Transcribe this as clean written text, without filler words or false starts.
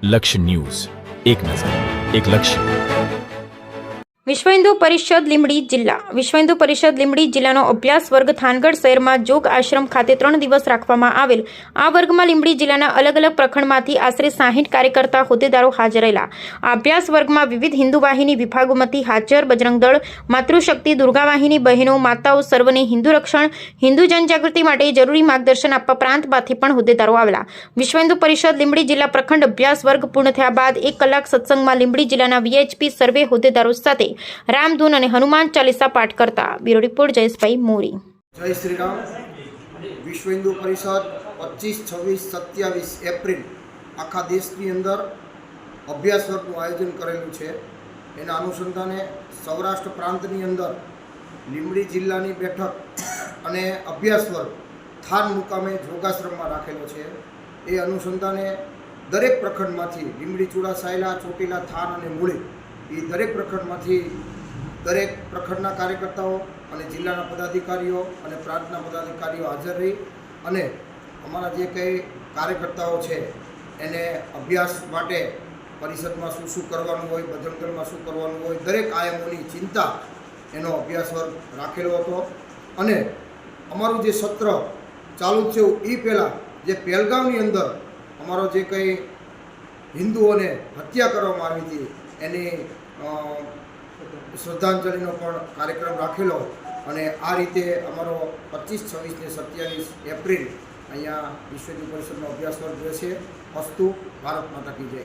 લક્ષ્ય ન્યૂઝ, એક નજર, એક લક્ષ્ય. વિશ્વ હિન્દુ પરિષદ લીંબડી જિલ્લા. વિશ્વ હિન્દુ પરિષદ લીંબડી જિલ્લાનો અભ્યાસ વર્ગ થાનગઢ શહેરમાં જોગ આશ્રમ ખાતે 3 દિવસ રાખવામાં આવેલ. આ વર્ગમાં લીંબડી જિલ્લાના અલગ અલગ પ્રખંડમાંથી આશરે 60 કાર્યકર્તા હોદ્દેદારો હાજર રહેલા. આ અભ્યાસ વર્ગમાં વિવિધ હિન્દુ વાહિની વિભાગોમાંથી હાજર બજરંગ દળ, માતૃશક્તિ, દુર્ગા વાહિની બહેનો, માતાઓ સર્વને હિન્દુ રક્ષણ, હિન્દુ જનજાગૃતિ માટે જરૂરી માર્ગદર્શન આપવા પ્રાંતમાંથી પણ હોદ્દેદારો આવેલા. વિશ્વ હિન્દુ પરિષદ લીંબડી જિલ્લા પ્રખંડ અભ્યાસ વર્ગ પૂર્ણ થયા બાદ 1 કલાક સત્સંગમાં લીંબડી જિલ્લાના વીએચપી સર્વે હોદ્દેદારો સાથે રામધૂન અને હનુમાન ચાલીસા પાઠ કરતા. બ્યુરો રિપોર્ટ જયેશભાઈ મોરી. જય શ્રી રામ. વિશ્વ હિન્દુ પરિષદ 25, 26, 27 એપ્રિલ આખા દેશની અંદર અભ્યાસ વર્ગનું આયોજન કરેલું છે. એના અનુસંધાને સૌરાષ્ટ્ર પ્રાંતની અંદર લીંબડી જિલ્લાની બેઠક અને અભ્યાસ વર્ગ થાન મુકામે જોગાશ્રમમાં રાખેલો છે. એ અનુસંધાને દરેક પ્રખંડમાંથી લીંબડી, ચુડા, સાયલા, ચોટીલા, થાન અને મૂળી એ દરેક પ્રખંડમાંથી દરેક પ્રખંડના કાર્યકર્તાઓ અને જિલ્લાના પદાધિકારીઓ અને પ્રાંતના પદાધિકારીઓ હાજર રહી અને અમારા જે કંઈ કાર્યકર્તાઓ છે એને અભ્યાસ માટે પરિષદમાં શું શું કરવાનું હોય, બજરંગ દળમાં શું કરવાનું હોય, દરેક આયામોની ચિંતા એનો અભ્યાસ વર્ગ રાખેલો હતો. અને અમારું જે સત્ર ચાલુ થયું એ પહેલાં જે પહેલગામની અંદર અમારો જે કંઈ હિન્દુઓને હત્યા કરવામાં આવી હતી એની શ્રદ્ધાંજલિનો પણ કાર્યક્રમ રાખેલો. અને આ રીતે અમારો 25, 26 ને 27 એપ્રિલ અહીંયા વિશ્વ હિન્દુ પરિષદનો અભ્યાસ વર્ગ રહેશે. અસ્તુ. ભારત માતા કી જય.